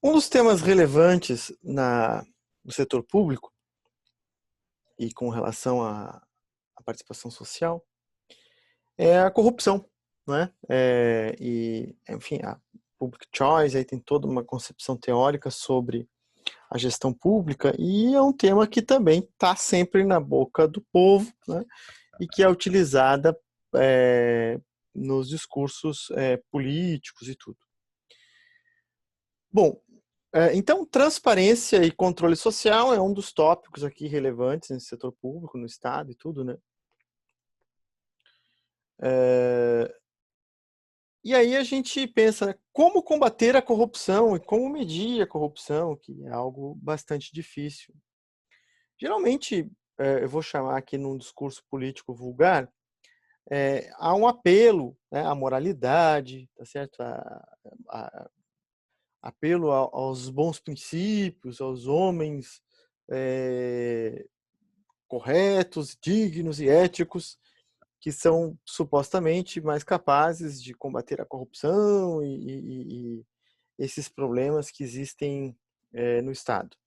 Um dos temas relevantes no setor público e com relação à participação social é a corrupção, não é? Enfim, a Public Choice aí tem toda uma concepção teórica sobre a gestão pública e é um tema que também está sempre na boca do povo, né? E que é utilizada nos discursos políticos e tudo. Bom, então, transparência e controle social é um dos tópicos aqui relevantes no setor público, no Estado e tudo, né? E aí a gente pensa, né, como combater a corrupção e como medir a corrupção, que é algo bastante difícil. Geralmente, eu vou chamar aqui num discurso político vulgar, há um apelo, né, à moralidade, tá certo? A- Apelo aos bons princípios, aos homens corretos, dignos e éticos, que são supostamente mais capazes de combater a corrupção e esses problemas que existem no Estado.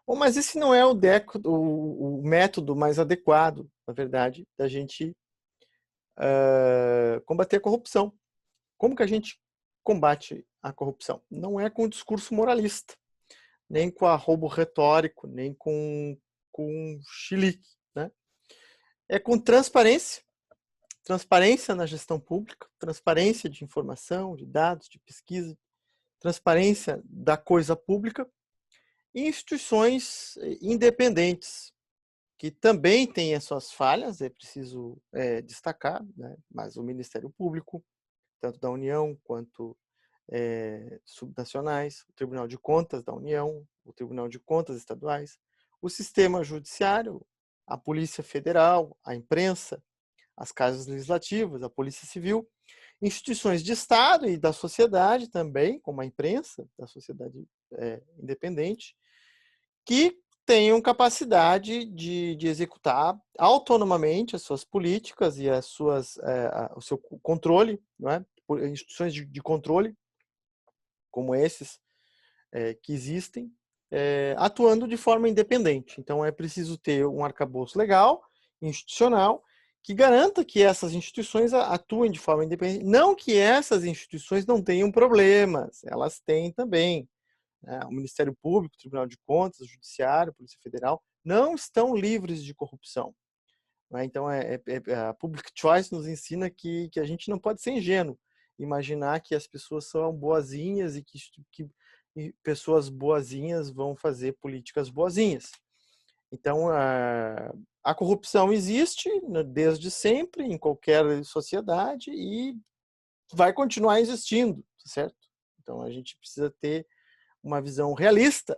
Bom, mas esse não é o método mais adequado, na verdade, da gente combater a corrupção. Como que a gente combate a corrupção? Não é com o discurso moralista, nem com arrobo retórico, nem com chilique, né? É com transparência, transparência na gestão pública, transparência de informação, de dados, de pesquisa, transparência da coisa pública e instituições independentes, que também têm as suas falhas, é preciso destacar, né? Mas o Ministério Público, tanto da União quanto subnacionais, o Tribunal de Contas da União, o Tribunal de Contas estaduais, o sistema judiciário, a Polícia Federal, a imprensa, as casas legislativas, a Polícia Civil, instituições de Estado e da sociedade também, como a imprensa, da sociedade independente, que tenham capacidade de executar autonomamente as suas políticas e o seu controle, não é? Por instituições de controle, como esses que existem, atuando de forma independente. Então, é preciso ter um arcabouço legal, institucional, que garanta que essas instituições atuem de forma independente. Não que essas instituições não tenham problemas, elas têm também. Né? O Ministério Público, o Tribunal de Contas, o Judiciário, a Polícia Federal, não estão livres de corrupção. Né? Então, a Public Choice nos ensina que a gente não pode ser ingênuo, imaginar que as pessoas são boazinhas e que pessoas boazinhas vão fazer políticas boazinhas. Então, a corrupção existe desde sempre, em qualquer sociedade, e vai continuar existindo, certo? Então, a gente precisa ter uma visão realista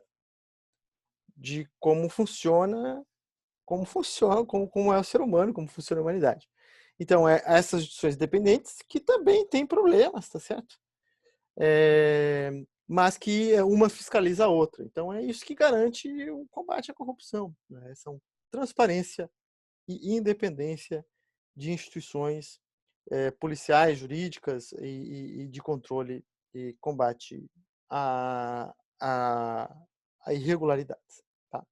de como é o ser humano, como funciona a humanidade. Então, essas instituições dependentes que também têm problemas, tá certo? Mas que uma fiscaliza a outra. Então, é isso que garante o combate à corrupção. Né? São transparência e independência de instituições policiais, jurídicas e de controle e combate à, à, à irregularidade. Tá?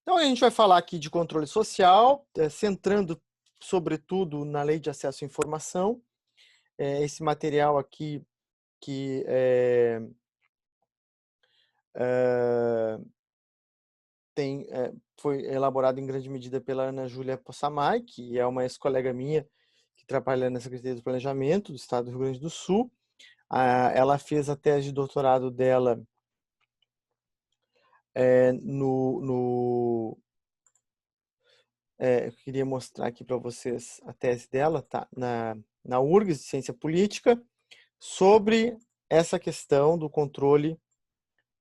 Então, a gente vai falar aqui de controle social, centrando sobretudo na Lei de Acesso à Informação. Esse material aqui que foi elaborado em grande medida pela Ana Júlia Possamay, que é uma ex-colega minha que trabalha na Secretaria do Planejamento do Estado do Rio Grande do Sul. Ela fez a tese de doutorado dela eu queria mostrar aqui para vocês a tese dela, tá? Na URGS de Ciência Política, sobre essa questão do controle,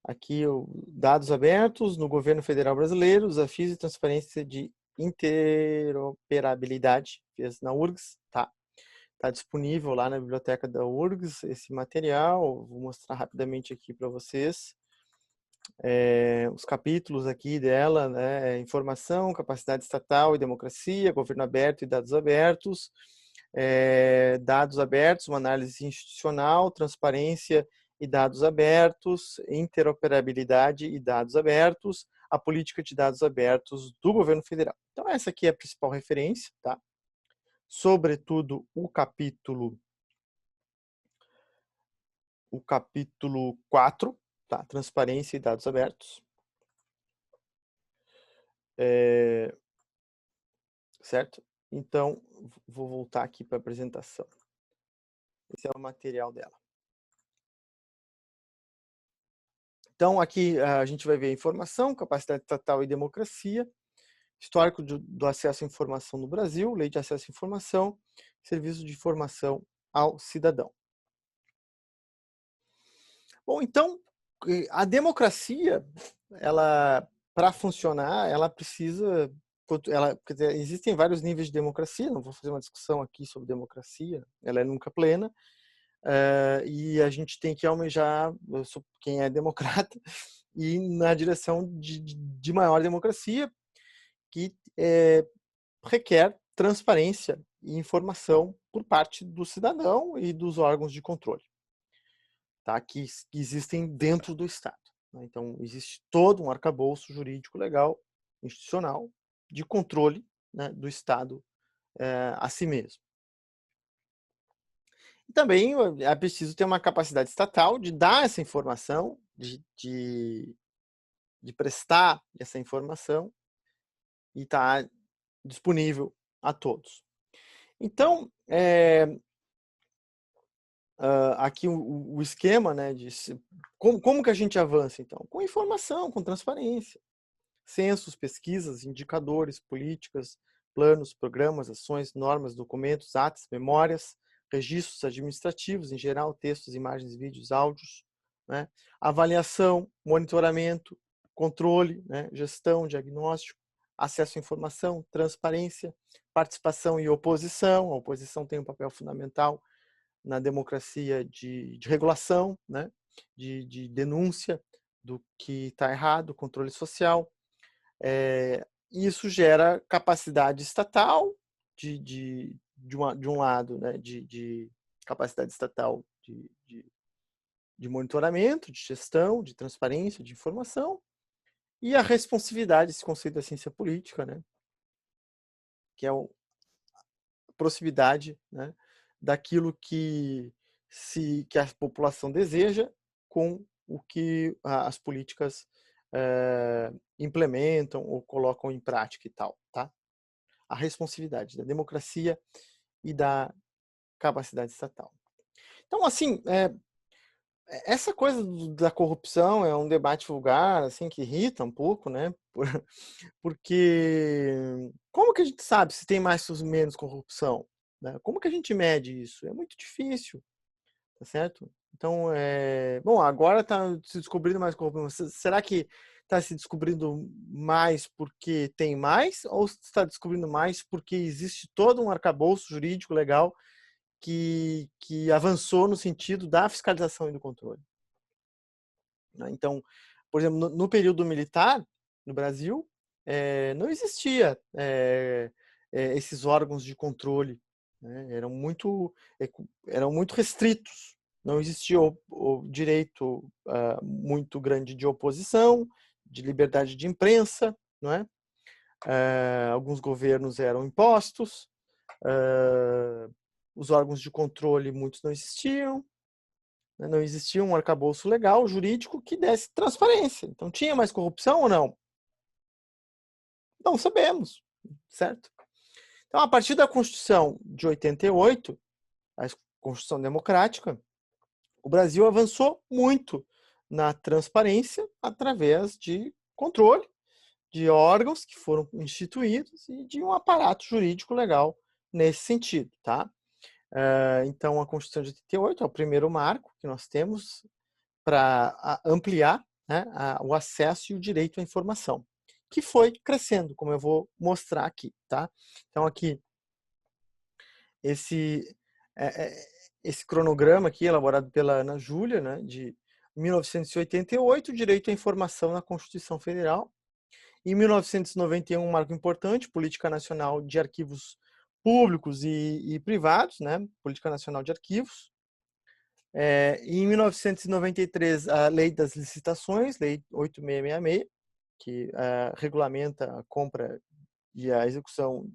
aqui, dados abertos no governo federal brasileiro, desafios de transparência de interoperabilidade, fez na URGS, tá? Está disponível lá na biblioteca da URGS esse material, vou mostrar rapidamente aqui para vocês. Os capítulos aqui dela, né, informação, capacidade estatal e democracia, governo aberto e dados abertos, dados abertos, uma análise institucional, transparência e dados abertos, interoperabilidade e dados abertos, a política de dados abertos do governo federal. Então, essa aqui é a principal referência, tá? Sobretudo o capítulo 4, tá? Transparência e dados abertos. Certo? Então, vou voltar aqui para a apresentação. Esse é o material dela. Então, aqui a gente vai ver informação, capacidade estatal e democracia, histórico do acesso à informação no Brasil, lei de acesso à informação, serviço de informação ao cidadão. Bom, então, a democracia, ela, para funcionar, ela precisa... existem vários níveis de democracia, não vou fazer uma discussão aqui sobre democracia, ela é nunca plena, e a gente tem que almejar, quem é democrata, ir na direção de maior democracia, que requer transparência e informação por parte do cidadão e dos órgãos de controle, tá? Que existem dentro do Estado. Né? Então, existe todo um arcabouço jurídico, legal, institucional, de controle, né, do Estado a si mesmo. E também é preciso ter uma capacidade estatal de dar essa informação, de prestar essa informação e estar disponível a todos. Então, aqui o esquema, né, de como que a gente avança, então? Com informação, com transparência. Censos, pesquisas, indicadores, políticas, planos, programas, ações, normas, documentos, atos, memórias, registros administrativos, em geral, textos, imagens, vídeos, áudios, né? Avaliação, monitoramento, controle, né? Gestão, diagnóstico, acesso à informação, transparência, participação e oposição. A oposição tem um papel fundamental na democracia de regulação, né? de denúncia do que está errado, controle social. Isso gera capacidade estatal de um lado, né, de capacidade estatal de monitoramento, de gestão, de transparência, de informação, e a responsividade, esse conceito da ciência política, né, que é a proximidade, né, daquilo que a população deseja com o que as políticas implementam ou colocam em prática e tal, tá? A responsividade da democracia e da capacidade estatal. Então, assim, essa coisa da corrupção é um debate vulgar, assim, que irrita um pouco, né? Porque como que a gente sabe se tem mais ou menos corrupção? Né? Como que a gente mede isso? É muito difícil, tá certo? Então, bom, agora está se descobrindo mais corrupção. Será que está se descobrindo mais porque tem mais? Ou está descobrindo mais porque existe todo um arcabouço jurídico legal que avançou no sentido da fiscalização e do controle? Então, por exemplo, no período militar, no Brasil, não existia esses órgãos de controle, né? Eram muito restritos. Não existia o direito muito grande de oposição, de liberdade de imprensa, não é? Alguns governos eram impostos, os órgãos de controle, muitos não existiam, né? Não existia um arcabouço legal, jurídico, que desse transparência. Então, tinha mais corrupção ou não? Não sabemos, certo? Então, a partir da Constituição de 88, a Constituição Democrática, o Brasil avançou muito na transparência através de controle de órgãos que foram instituídos e de um aparato jurídico legal nesse sentido, tá? Então, a Constituição de 88 é o primeiro marco que nós temos para ampliar, né, o acesso e o direito à informação, que foi crescendo, como eu vou mostrar aqui, tá? Então, aqui, esse cronograma aqui, elaborado pela Ana Júlia, né, de 1988, direito à informação na Constituição Federal. Em 1991, um marco importante, Política Nacional de Arquivos públicos e privados, né? Política Nacional de Arquivos. Em 1993, a Lei das Licitações, Lei 8666, que regulamenta a compra e a execução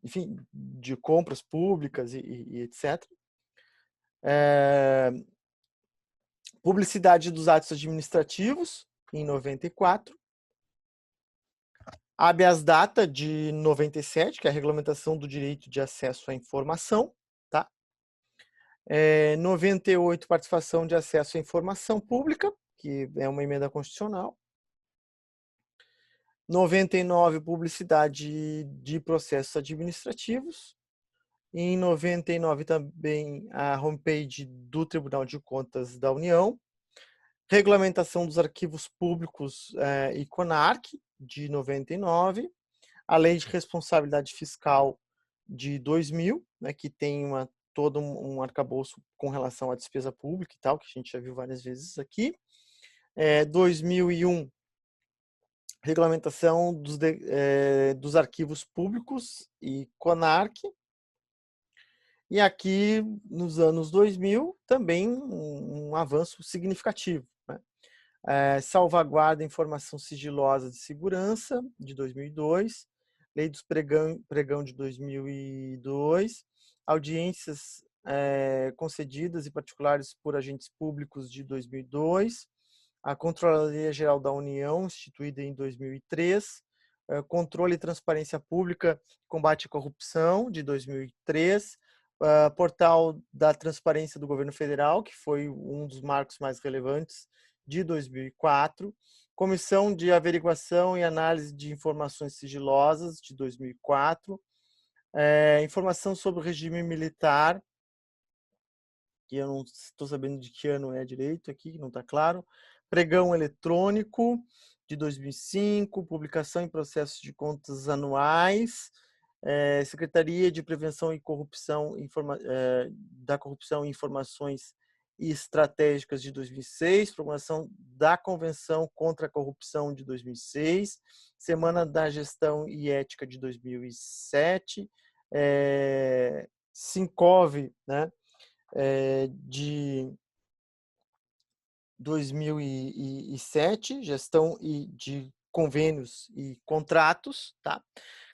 enfim, de compras públicas e etc. Publicidade dos atos administrativos, em 94. Habeas data, de 97, que é a regulamentação do direito de acesso à informação. Tá? 98, participação de acesso à informação pública, que é uma emenda constitucional. 99, publicidade de processos administrativos. Em 99, também a homepage do Tribunal de Contas da União. Regulamentação dos arquivos públicos e CONARC, de 99. A Lei de Responsabilidade Fiscal de 2000, né, que tem todo um arcabouço com relação à despesa pública e tal, que a gente já viu várias vezes aqui. 2001, regulamentação dos arquivos públicos e CONARC. E aqui, nos anos 2000, também um avanço significativo. Né? Salvaguarda informação sigilosa de segurança, de 2002. Lei dos Pregão de 2002. Audiências concedidas e particulares por agentes públicos, de 2002. A Controladoria Geral da União, instituída em 2003. Controle e Transparência Pública, Combate à Corrupção, de 2003. Portal da Transparência do Governo Federal, que foi um dos marcos mais relevantes, de 2004. Comissão de Averiguação e Análise de Informações Sigilosas, de 2004. Informação sobre o regime militar, que eu não estou sabendo de que ano é direito aqui, não está claro. Pregão eletrônico, de 2005. Publicação em processos de contas anuais. Secretaria de Prevenção e Corrupção, da Corrupção e Informações Estratégicas, de 2006, promulgação da Convenção contra a Corrupção, de 2006, Semana da Gestão e Ética, de 2007, Sincov, né, de 2007, Gestão de Convênios e Contratos, tá?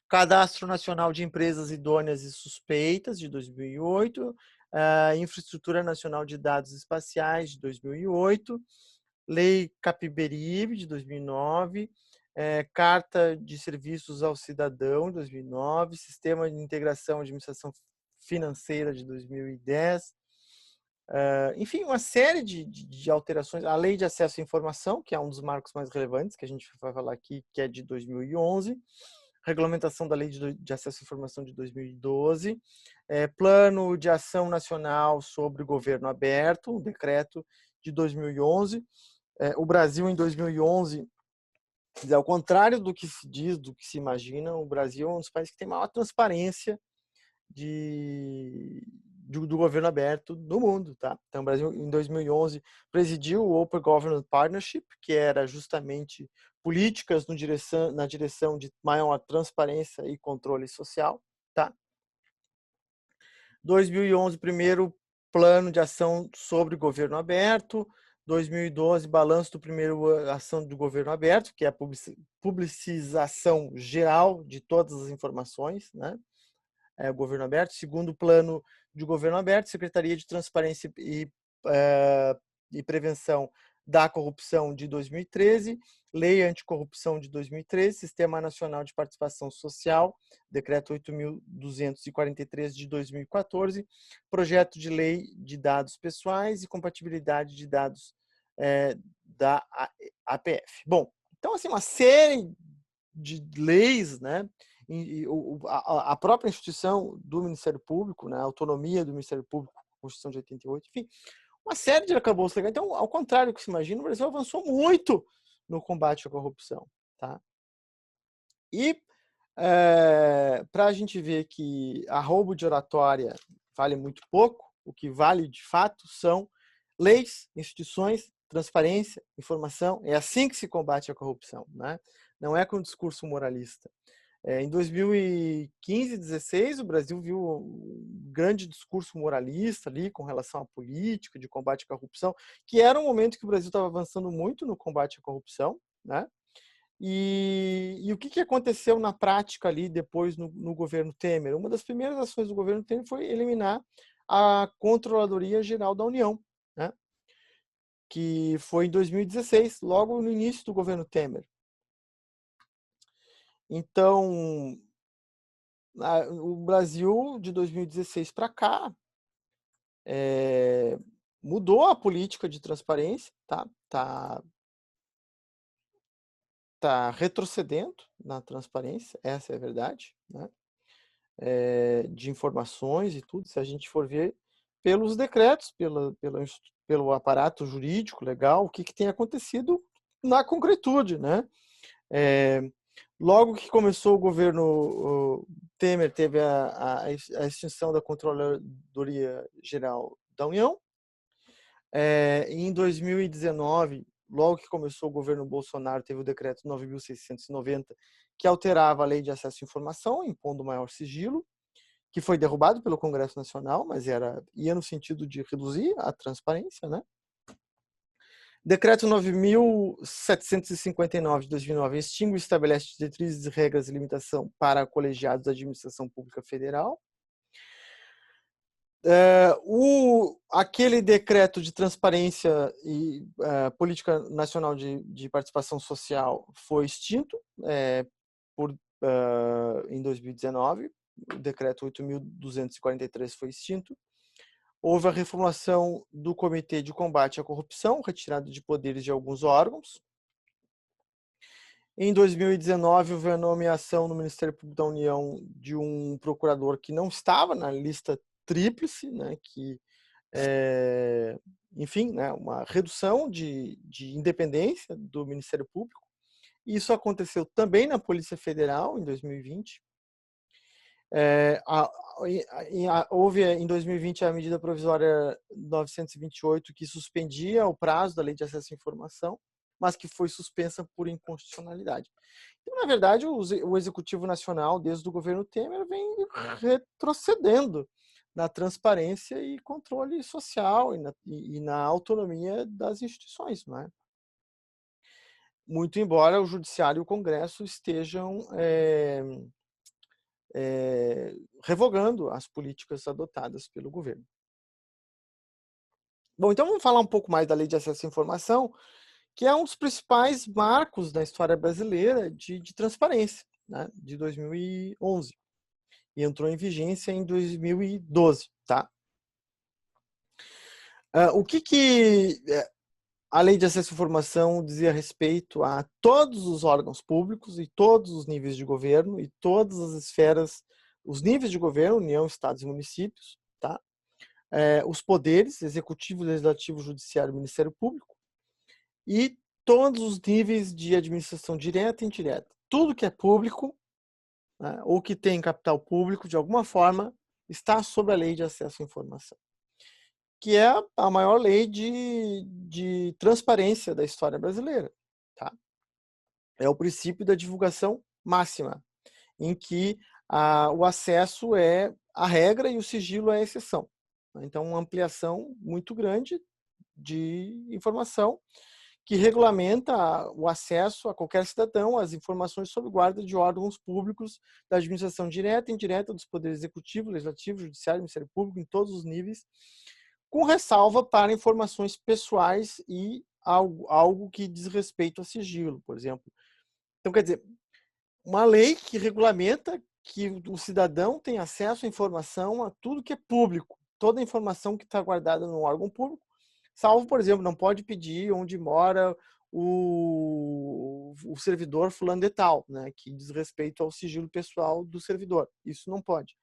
Cadastro Nacional de Empresas Idôneas e Suspeitas, de 2008, Infraestrutura Nacional de Dados Espaciais, de 2008, Lei Capiberibe, de 2009, Carta de Serviços ao Cidadão, de 2009, Sistema de Integração de Administração Financeira, de 2010, enfim, uma série de alterações. A Lei de Acesso à Informação, que é um dos marcos mais relevantes, que a gente vai falar aqui, que é de 2011, regulamentação da Lei de Acesso à Informação, de 2012, Plano de Ação Nacional sobre o Governo Aberto, um decreto, de 2011. O Brasil, em 2011, ao contrário do que se diz, do que se imagina, o Brasil é um dos países que tem maior transparência do governo aberto do mundo, tá? Então, o Brasil, em 2011, presidiu o Open Government Partnership, que era justamente políticas na direção de maior transparência e controle social, tá? 2011, primeiro plano de ação sobre o governo aberto. 2012, balanço do primeiro ação do governo aberto, que é a publicização geral de todas as informações, né? O governo aberto. Segundo plano de governo aberto, Secretaria de Transparência e Prevenção da Corrupção, de 2013, Lei Anticorrupção, de 2013, Sistema Nacional de Participação Social, Decreto 8.243, de 2014, Projeto de Lei de Dados Pessoais e Compatibilidade de Dados da APF. Bom, então, assim, uma série de leis, né? A própria instituição do Ministério Público, né, a autonomia do Ministério Público, Constituição de 88, enfim, uma série de arcabouços legais. Então, ao contrário do que se imagina, o Brasil avançou muito no combate à corrupção. Tá? E para a gente ver que arroubo de oratória vale muito pouco, o que vale de fato são leis, instituições, transparência, informação. É assim que se combate a corrupção, né? Não é com discurso moralista. Em 2015, 16, o Brasil viu um grande discurso moralista ali com relação à política de combate à corrupção, que era um momento que o Brasil estava avançando muito no combate à corrupção, né? E o que aconteceu na prática ali depois no governo Temer? Uma das primeiras ações do governo Temer foi eliminar a Controladoria Geral da União, né? Que foi em 2016, logo no início do governo Temer. Então, o Brasil, de 2016 para cá, mudou a política de transparência, tá retrocedendo na transparência, essa é a verdade, né? De informações e tudo, se a gente for ver pelos decretos, pelo aparato jurídico legal, o que tem acontecido na concretude, né? Logo que começou o governo Temer, teve a extinção da Controladoria Geral da União. Em 2019, logo que começou o governo Bolsonaro, teve o decreto 9.690, que alterava a lei de acesso à informação, impondo maior sigilo, que foi derrubado pelo Congresso Nacional, mas ia no sentido de reduzir a transparência, né? Decreto 9.759 de 2009 extingue e estabelece diretrizes, regras e limitação para colegiados da administração pública federal. Aquele decreto de transparência e política nacional de participação social foi extinto em 2019. O decreto 8.243 foi extinto. Houve a reformulação do Comitê de Combate à Corrupção, retirada de poderes de alguns órgãos. Em 2019, houve a nomeação no Ministério Público da União de um procurador que não estava na lista tríplice, né, enfim, né, uma redução de independência do Ministério Público. Isso aconteceu também na Polícia Federal, em 2020. Houve em 2020 a medida provisória 928, que suspendia o prazo da Lei de Acesso à Informação, mas que foi suspensa por inconstitucionalidade. Então, na verdade, o Executivo Nacional, desde o governo Temer, vem retrocedendo na transparência e controle social e na autonomia das instituições, não é? Muito embora o Judiciário e o Congresso estejam revogando as políticas adotadas pelo governo. Bom, então vamos falar um pouco mais da Lei de Acesso à Informação, que é um dos principais marcos da história brasileira de transparência, né, de 2011. E entrou em vigência em 2012, tá? O que a Lei de Acesso à Informação dizia respeito a todos os órgãos públicos e todos os níveis de governo e todas as esferas, os níveis de governo, União, Estados e municípios, tá? Os poderes, Executivo, Legislativo, Judiciário e Ministério Público, e todos os níveis de administração direta e indireta. Tudo que é público, né, ou que tem capital público, de alguma forma, está sob a Lei de Acesso à Informação, que é a maior lei de transparência da história brasileira. Tá? É o princípio da divulgação máxima, em que o acesso é a regra e o sigilo é a exceção. Então, uma ampliação muito grande de informação que regulamenta o acesso a qualquer cidadão às informações sob guarda de órgãos públicos da administração direta e indireta dos poderes executivo, legislativo, judiciário, Ministério Público, em todos os níveis, com ressalva para informações pessoais e algo que diz respeito a sigilo, por exemplo. Então, quer dizer, uma lei que regulamenta que o cidadão tem acesso à informação, a tudo que é público, toda a informação que está guardada no órgão público, salvo, por exemplo, não pode pedir onde mora o servidor fulano de tal, né, que diz respeito ao sigilo pessoal do servidor. Isso não pode.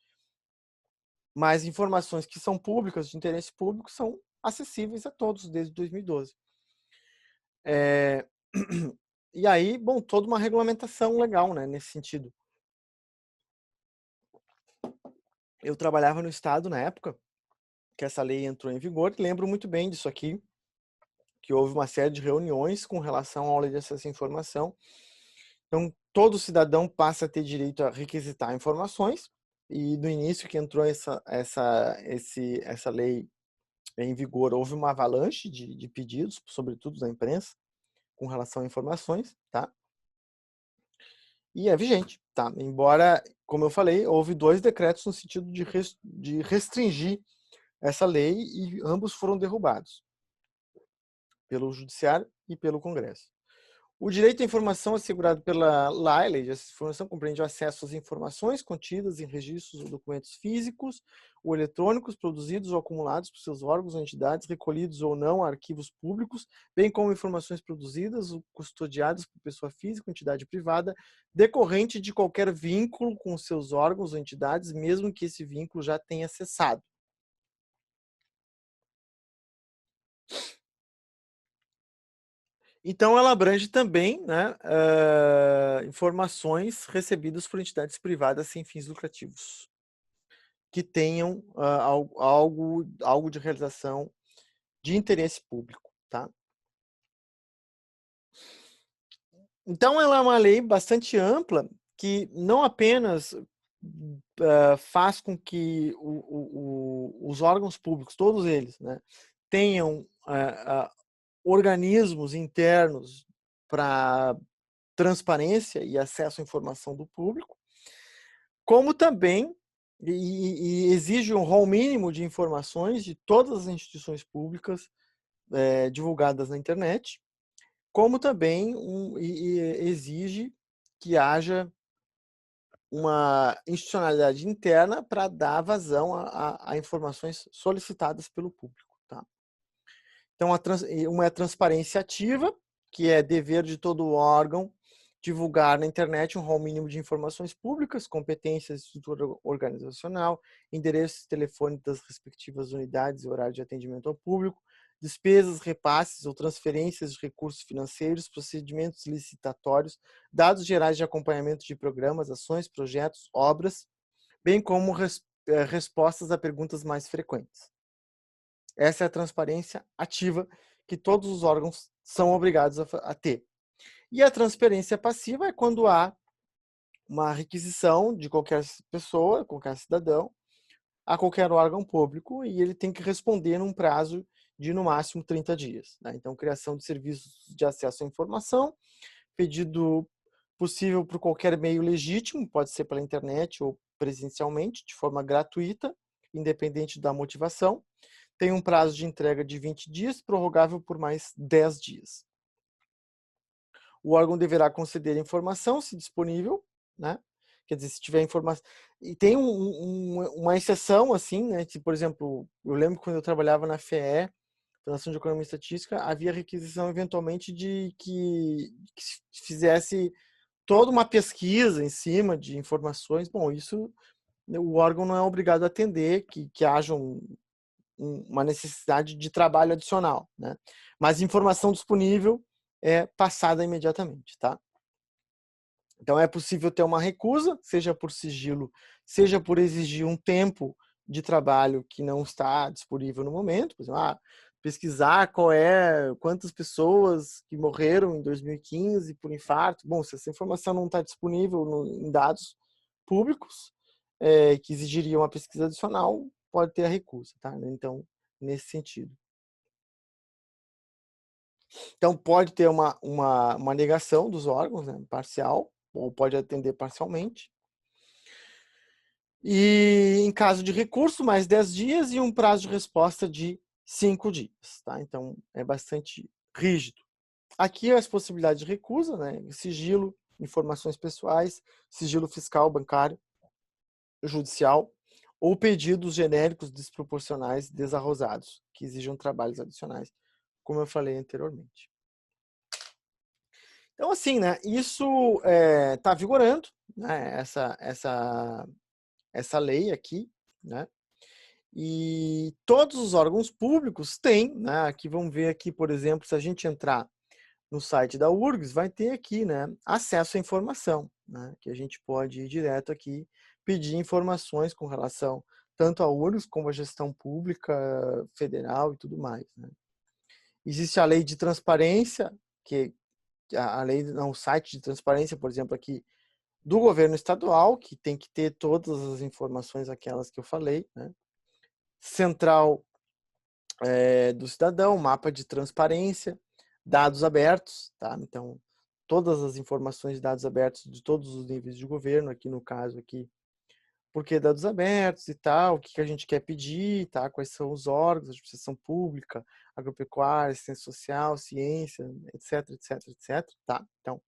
Mas informações que são públicas, de interesse público, são acessíveis a todos desde 2012. E aí, bom, toda uma regulamentação legal, né, nesse sentido. Eu trabalhava no Estado na época que essa lei entrou em vigor, e lembro muito bem disso aqui, que houve uma série de reuniões com relação à Lei de Acesso à Informação, Então, todo cidadão passa a ter direito a requisitar informações, e no início que entrou essa lei em vigor, houve uma avalanche de pedidos, sobretudo da imprensa, com relação a informações, tá? E é vigente, tá? Embora, como eu falei, houve 2 decretos no sentido de restringir essa lei e ambos foram derrubados pelo Judiciário e pelo Congresso. O direito à informação assegurado pela lei de informação compreende o acesso às informações contidas em registros ou documentos físicos ou eletrônicos produzidos ou acumulados por seus órgãos ou entidades, recolhidos ou não a arquivos públicos, bem como informações produzidas ou custodiadas por pessoa física ou entidade privada, decorrente de qualquer vínculo com seus órgãos ou entidades, mesmo que esse vínculo já tenha cessado. Então, ela abrange também, né, informações recebidas por entidades privadas sem fins lucrativos, que tenham algo de realização de interesse público, tá? Então, ela é uma lei bastante ampla que não apenas faz com que os órgãos públicos, todos eles, né, tenham organismos internos para transparência e acesso à informação do público, como também exige um rol mínimo de informações de todas as instituições públicas divulgadas na internet, como também exige que haja uma institucionalidade interna para dar vazão a informações solicitadas pelo público, tá? Então, uma é a transparência ativa, que é dever de todo órgão divulgar na internet um rol mínimo de informações públicas, competências, estrutura organizacional, endereços e telefone das respectivas unidades e horário de atendimento ao público, despesas, repasses ou transferências de recursos financeiros, procedimentos licitatórios, dados gerais de acompanhamento de programas, ações, projetos, obras, bem como respostas a perguntas mais frequentes. Essa é a transparência ativa que todos os órgãos são obrigados a ter. E a transparência passiva é quando há uma requisição de qualquer pessoa, qualquer cidadão, a qualquer órgão público, e ele tem que responder num prazo de, no máximo, 30 dias. Né? Então, criação de serviços de acesso à informação, pedido possível por qualquer meio legítimo, pode ser pela internet ou presencialmente, de forma gratuita, independente da motivação. Tem um prazo de entrega de 20 dias, prorrogável por mais 10 dias. O órgão deverá conceder informação, se disponível, né? Quer dizer, se tiver informação. E tem uma exceção, assim, né? Que, por exemplo, eu lembro quando eu trabalhava na FEE, Fundação de Economia e Estatística, havia requisição, eventualmente, de que se fizesse toda uma pesquisa em cima de informações. Bom, isso o órgão não é obrigado a atender, que haja uma necessidade de trabalho adicional, né? Mas informação disponível é passada imediatamente, tá? Então é possível ter uma recusa, seja por sigilo, seja por exigir um tempo de trabalho que não está disponível no momento, por exemplo, pesquisar quantas pessoas que morreram em 2015 por infarto. Bom, se essa informação não está disponível em dados públicos, que exigiria uma pesquisa adicional, pode ter a recusa, tá? Então, nesse sentido. Então, pode ter uma negação dos órgãos, né, parcial, ou pode atender parcialmente. E, em caso de recurso, mais 10 dias e um prazo de resposta de 5 dias. Tá? Então, é bastante rígido. Aqui as possibilidades de recusa, né, sigilo, informações pessoais, sigilo fiscal, bancário, judicial, ou pedidos genéricos desproporcionais desarrosados, que exijam trabalhos adicionais, como eu falei anteriormente. Então, assim, né, isso está vigorando, né, essa lei aqui, né, e todos os órgãos públicos têm, né, aqui vamos ver aqui, por exemplo, se a gente entrar no site da URGS, vai ter aqui, né, acesso à informação, né, que a gente pode ir direto aqui, pedir informações com relação tanto à URGS como à gestão pública, federal e tudo mais, né. Existe a lei de transparência, que a lei, não, o site de transparência, por exemplo, aqui do governo estadual, que tem que ter todas as informações, aquelas que eu falei, né? Central do cidadão, mapa de transparência, dados abertos, tá? Então, todas as informações de dados abertos de todos os níveis de governo, aqui no caso aqui, por que dados abertos e tal, o que a gente quer pedir, tá? Quais são os órgãos, administração pública, agropecuária, assistência social, ciência, etc, etc, etc, tá? Então,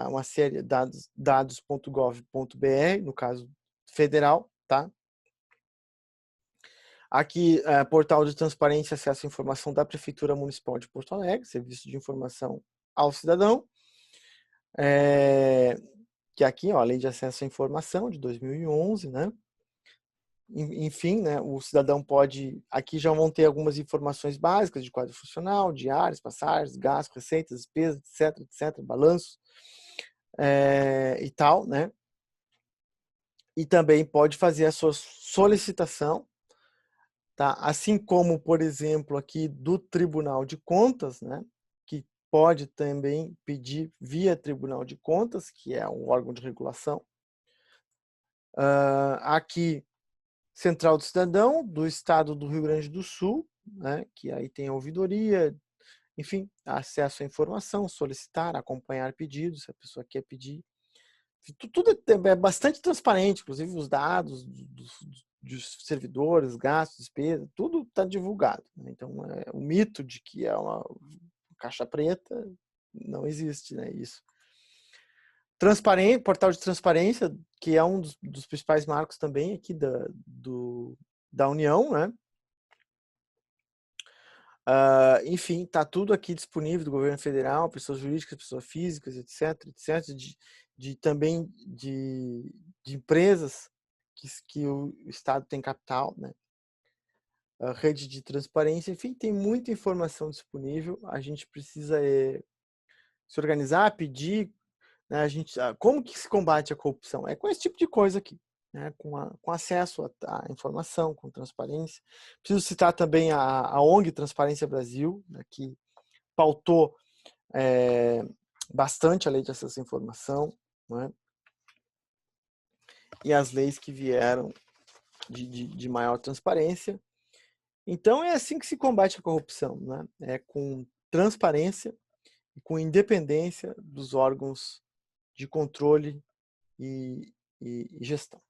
uma série de dados.gov.br, no caso federal, tá? Aqui, portal de transparência e acesso à informação da Prefeitura Municipal de Porto Alegre, serviço de informação ao cidadão. Que aqui, ó, a Lei de Acesso à Informação de 2011, né? Enfim, né, o cidadão pode, aqui já vão ter algumas informações básicas de quadro funcional, diários, passagens, gastos, receitas, despesas, etc, etc, balanço e tal, né? E também pode fazer a sua solicitação, tá? Assim como, por exemplo, aqui do Tribunal de Contas, né? Que pode também pedir via Tribunal de Contas, que é um órgão de regulação. Aqui, Central do Cidadão, do Estado do Rio Grande do Sul, né? Que aí tem a ouvidoria, enfim, acesso à informação, solicitar, acompanhar pedidos, se a pessoa quer pedir. Tudo é bastante transparente, inclusive os dados dos servidores, gastos, despesas, tudo está divulgado, né? Então, o mito de que é uma caixa preta não existe, né? Isso. Transparente, portal de transparência, que é um dos principais marcos também aqui da União, né? Enfim, está tudo aqui disponível do governo federal, pessoas jurídicas, pessoas físicas, etc, etc, também de empresas que o Estado tem capital, né? A rede de transparência, enfim, tem muita informação disponível. A gente precisa se organizar, pedir, né? Como que se combate a corrupção? É com esse tipo de coisa aqui, né? Com acesso à informação, com transparência. Preciso citar também a ONG Transparência Brasil, né, que pautou bastante a lei de acesso à informação, né? E as leis que vieram de maior transparência. Então, é assim que se combate a corrupção, né? É com transparência e com independência dos órgãos de controle e gestão.